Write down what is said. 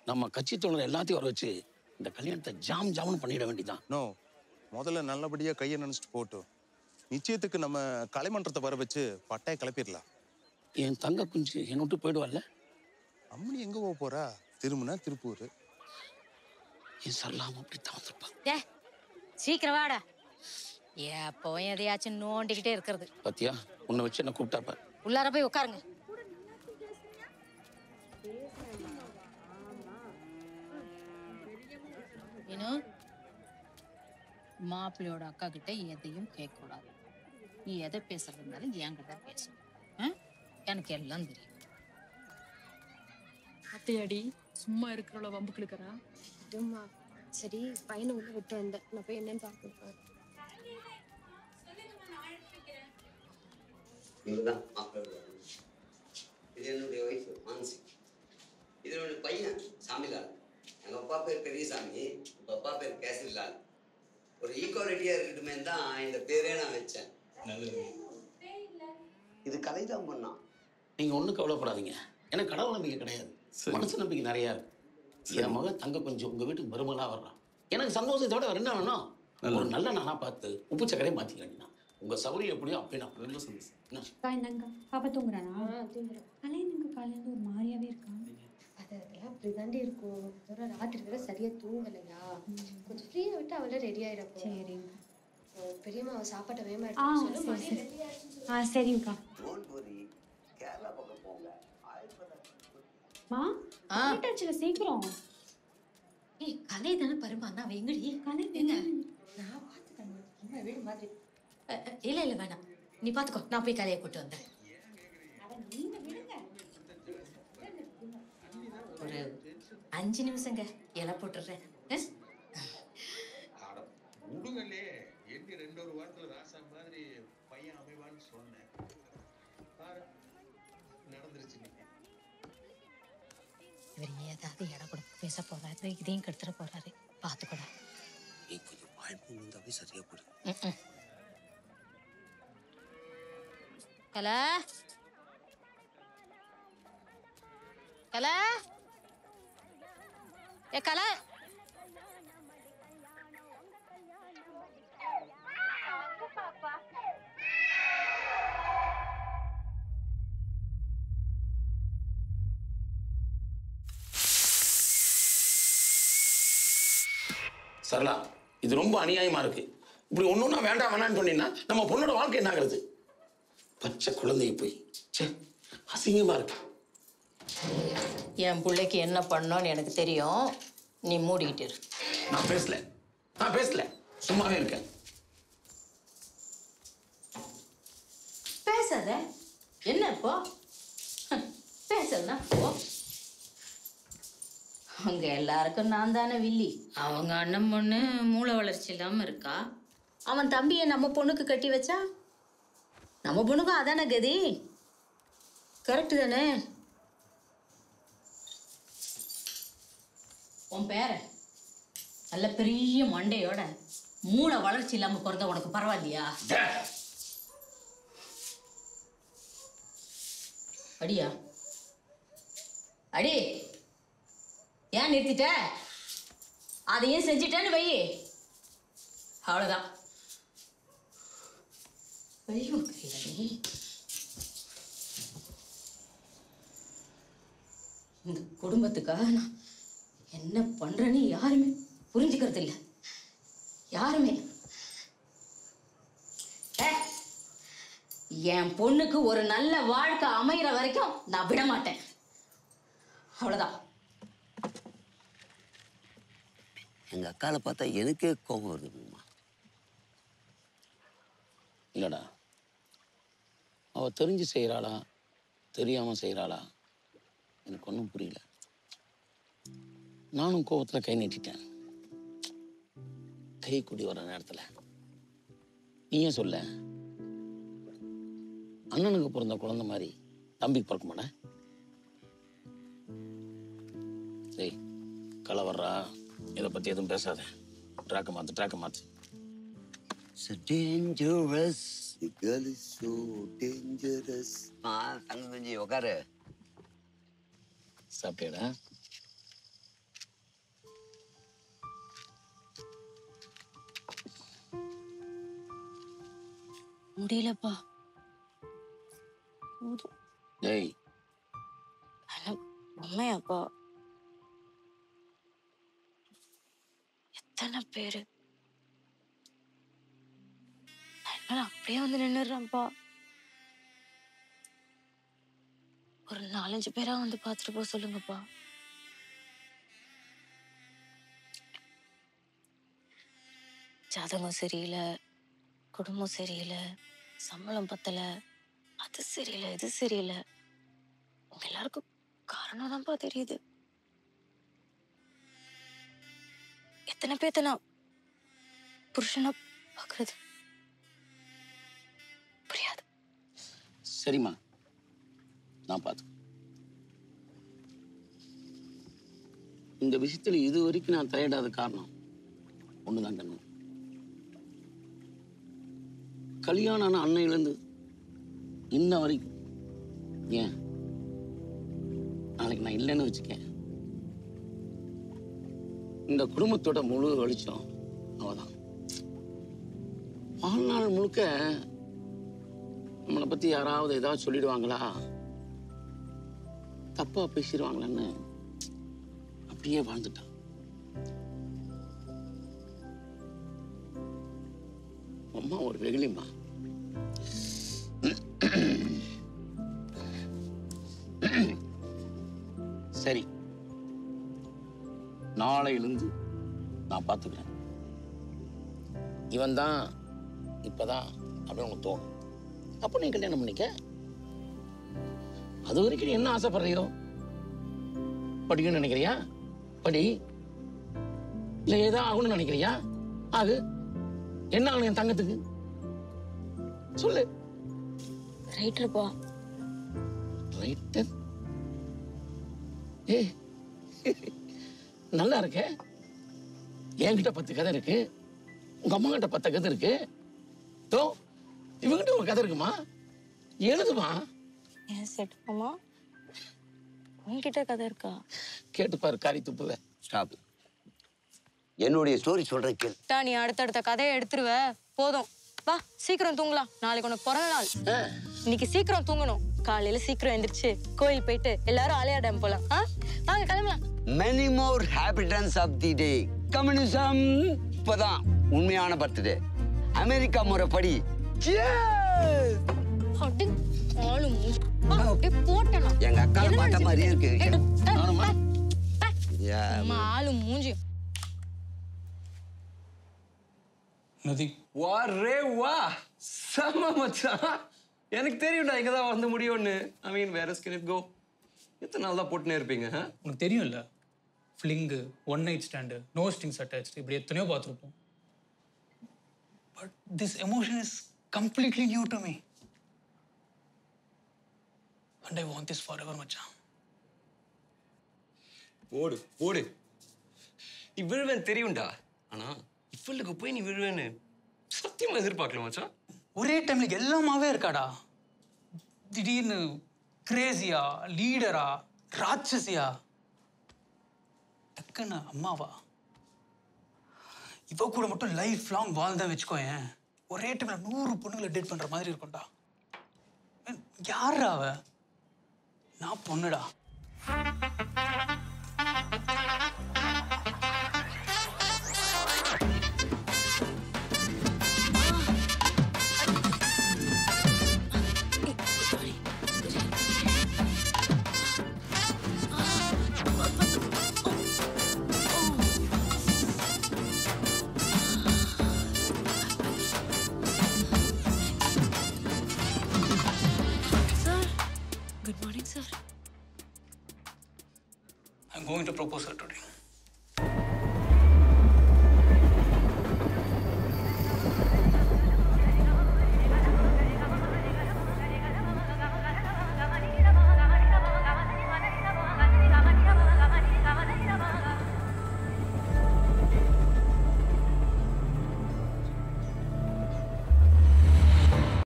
நம்ம கட்சி தோழர் எல்லாத்தையும் வர வச்சு இந்த கல்யாணத்தை ஜாம் ஜாம்னு பண்ணிட வேண்டியதான். நோ, முதல்ல நல்லபடியா கையை நினைச்சிட்டு போட்டோம். நிச்சயத்துக்கு நம்ம கலைமன்றத்தை வர வச்சு பட்டையை கிளப்பிடலாம். என் தங்க குஞ்சு என்னை விட்டு போயிடுவார்ல. அம்மனி எங்க போக போறா? திரும்புனா திருப்பூர். என் சரளாம அப்படித்தான் வந்திருப்பா. சீக்கிரம் வாடா. எப்பவும் எதையாச்சும் நோண்டிக்கிட்டே இருக்கிறது. பாத்தியா, உன்னை வச்சு என்ன கூப்பிட்டாப்ப. உள்ளார போய் உட்காருங்க. இன்னும் மாப்பிள்ளையோட அக்கா கிட்ட எதையும் கேட்க கூடாது. நீ எதை பேசுறது இருந்தாலும் என்கிட்ட பேசணும். எனக்கு எல்லாம் தெரியும். அத்தையாடி சும்மா இருக்கிறவள வம்புக்கு இழுக்கிறா. இதுமா சரி, பையனை உள்ள விட்டு வந்தேன். நான் போய் என்னன்னு பார்க்க. இதுதான் மாப்பிள்ளை. இது என்னுடைய ஒய்ஃப் மான்சி. இது என்னுடைய பையன் சாமிலால். எங்கள் அப்பா பேர் பெரியசாமி, எங்கள் அப்பா பேர் கேசரிலால். ஒரு ஈக்குவாலிட்டியாக இருக்கட்டுமே தான் இந்த பேரே நான் வச்சேன். நல்லது. இது கலைதான் பண்ணான். நீங்கள் ஒன்றும் கவலைப்படாதீங்க. எனக்கு கடவுள் நம்பிக்கை கிடையாது, மனசு நம்பிக்கை நிறையா இருக்கு. என் மகன் தங்க கொஞ்சம் உங்கள் வீட்டுக்கு மருமகளாக வர்றான். எனக்கு சந்தோஷத்தோட வேறு என்ன வேணும்? ஒரு நல்ல நானாக பார்த்து உப்பு சக்கரையை மாற்றிக்க வேண்டியதான். உங்கள் சௌரியம் எப்படியோ அப்படி நான் ரொம்ப சந்தோஷம். என்னங்க பாப்பா தூங்குறானா? கல்யாணங்க காலையில ஒரு மாதிரியாவே இருக்கான். அதெல்லாம் அப்படிதாண்டி இருக்கும். ராத்திரி வேற சரியா தூங்கலையா? கொஞ்சம் ஃப்ரீயா விட்டு அவளே ரெடி ஆயிடும். சரிங்க. பெரியம்மா அவ சாப்பாட்டை வேகமா எடுத்து சொல்லு. சரிங்கக்கா. கேரளா பக்கம் போங்க. சீக்கிரம். கலை தானே பருமாண்ணா எங்கடி? கலை என்ன? நான் பார்த்துக்கணும் வீடு மாதிரி. இல்ல இல்ல வேணாம், நீ பாத்துக்கோ. நான் போய் கலையை கூட்டு வந்தேன். ஒரு 5 நிமிஷங்க இலை போட்டுடுறேன். உடுங்களே, எப்படி 2 வாரத்துல ராசா மாதிரி பையன் அமைவான்னு சொன்னேன். நடந்துருச்சு. இவர் ஏதாவது இடம் கொடுத்து பேச போறாரு, இதையும் கெடுத்துட போறாரு. பாத்துக்கூட நீ கொஞ்சம் வாழ்க்கை வந்தாவே சரியா போடு. கலை கலை ஏ கலை. சரளா, இது ரொம்ப அநியாயமா இருக்கு. இப்படி ஒன்னொன்னா வேண்டாம் வேணான்னு சொன்னீங்கன்னா நம்ம பொண்ணோட வாழ்க்கை என்ன ஆகுறது? பச்சை குழந்தைய போய் அசிங்கமா இருக்கு. என் பிள்ளைக்கு என்ன பண்ணோன்னு எனக்கு தெரியும். நீ மூடிக்கிட்டு இரு. நான் பேசல, சும்மாவே இருக்கேன். பேசாத. என்ன இப்போ? பேசலன்னா போ. அவங்க எல்லாருக்கும் நான் தானே வில்லி. அவங்க அண்ணன் பொண்ணு மூளை வளர்ச்சி இல்லாம இருக்கா. அவன் தம்பியை நம்ம பொண்ணுக்கு கட்டி வச்சா நம்ம பொண்ணுக்கும் அதானே கதி. கரெக்டு தானே? உன் பேர நல்ல பெரிய மண்டையோட மூளை வளர்ச்சி இல்லாம பிறந்த உனக்கு பரவாயில்லையா? அடியா அடி. ஏன் நிறுத்திட்ட? அதையும் செஞ்சிட்டேன்னு வை. அவ்வளவுதான். ஐயோ இந்த குடும்பத்துக்காக நான் என்ன பண்றேன்னு யாருமே புரிஞ்சுக்கிறது இல்லை. யாருமே. என் பொண்ணுக்கு ஒரு நல்ல வாழ்க்கை அமைகிற வரைக்கும் நான் விட மாட்டேன். அவ்வளவுதான். எங்க அக்காவை பார்த்தா எனக்கே கோபம் வருதுமா. இல்லடா, அவ தெரிஞ்சு செய்யறாளா தெரியாம செய்யறாளா எனக்கு ஒன்றும் புரியல. நானும் கோபத்துல கை நீட்டிட்டேன். கை கூடி வர நேரத்துல நீயே சொல்ல, அண்ணனுக்கு பிறந்த குழந்தை மாதிரி தம்பிக்கு பிறக்க மாட்டேன். சரி, களை வர்றா, இதை பத்தி எதுவும் பேசாத. ட்ராக்க மாத்து. So dangerous. The girl is so dangerous. தங்க கொஞ்சி உட்காரு. சாப்பிட்டேடா? முடியலப்பா. டேய் உண்மையாப்பா? எத்தனை பேரு அப்படியே வந்து நின்னுடுறேன்ப்பா. ஒரு 4-5 பேரா வந்து பார்த்துட்டு போக சொல்லுங்கப்பா. ஜாதகம் சரியில்லை, குடும்பம் சரியில்லை, சம்பளம் பத்தல, அது சரியில்லை, இது சரியில்லை. உங்க எல்லாருக்கும் காரணம் தான்ப்பா தெரியுது. எத்தனை பேத்த நான் புருஷனா பாக்குறது புரியாது. சரிம்மா, நான் பார்த்து இந்த விஷயத்துல இது வரைக்கும் நான் தலையிடாத காரணம் ஒண்ணுதான் கண்ணு. கல்யாணம் ஆன அன்னையிலேருந்து இன்ன வரைக்கும், ஏன் நாளைக்கு நான் இல்லைன்னு வச்சுக்கேன், இந்த குடும்பத்தோட முழு வெளிச்சம் அவதான். வாழ்நாள் முழுக்க நம்மளை பத்தி யாராவது ஏதாவது சொல்லிடுவாங்களா, தப்பா பேசிடுவாங்களான்னு அப்படியே வாழ்ந்துட்டான். அம்மா ஒரு வெகுளிம்மா. சரி, நாளையிலிருந்து நான் பார்த்துக்கிறேன். இவன் தான் இப்பதான் அப்படின்னு உனக்கு தோணும். அப்ப நீ கல்யாணம் பண்ணிக்க. அது வரைக்கும் நீ என்ன ஆசைப்படுறியோ, படிக்கணும்னு நினைக்கிறியா படி, இல்ல ஏதோ ஆகணும்னு நினைக்கிறியா ஆகு. என்ன ஆகணும் என் தங்கத்துக்கு சொல்லு. ரைட்டர்ப்பா. ரைட்டர்? ஏ நல்லா இருக்க. என்கிட்ட 10 கதை இருக்கு, உங்க அம்மா கிட்ட 10 கதை இருக்கு, இவங்கிட்ட ஒரு கதை இருக்குமா, எழுதுமா. ஏன் செட்டுமா உன்கிட்ட கதை இருக்கா? கேட்டுப்பாரு காரி துப்புவ. ஸ்டாப். என்னுடைய ஸ்டோரி சொல்றேன் கேள். நீ அடுத்தடுத்த கதையை எடுத்துருவ. போதும் வா, சீக்கிரம் தூங்கலாம். நாளைக்கு உனக்கு பிறந்த நாள். இன்னைக்கு சீக்கிரம் தூங்கணும். காலையில சீக்கிரம் எந்திரிச்சு கோயில் போயிட்டு எல்லாரும் ஆலயா டேம் போலாம். வாங்க கிளம்பலாம். Many more habitants of the day. Communism இப்பதான் உண்மையான பர்த்டே. அமெரிக்கா முறைப்படி எங்க அக்கா பார்த்த மாதிரியே இருக்கு. ஆளு மூஞ்சி நதி. வா ரே வா, செம்ம மச்சான். எனக்கு தெரியும்டா இங்க தான் வந்து முடியும்னு. I mean where is can it go? எத்தனை நாள் தான் போட்டுனே இருப்பீங்க? உனக்கு தெரியும்ல, fling, one night stand, no strings attached, இப்படி எத்தனையோ பார்த்துருப்போம். But this emotion is completely new to me and I want this forever மச்சான். போடு போடு, நீ விழுவேன் தெரியும்டா. ஆனா இவளுக்கு போய் நீ விழுவேன்னு சத்தியமா எதிர்பார்க்கல மச்சான். ஒரே டைம்ல எல்லாமாவே இருக்காடா. திடீர்னு கிரேசியா, லீடரா, ராட்சசியா, டக்குன்னு அம்மாவா. இவ கூட மட்டும் லைஃப் லாங் வாழ்தான் வச்சுக்கோயேன். ஒரே டைம்ல 100 பொண்ணுங்களை டேட் பண்ற மாதிரி இருக்கும்டா. யாரா அவ? நான் பொண்ணுடா. Good morning, sir. I'm going to propose her today.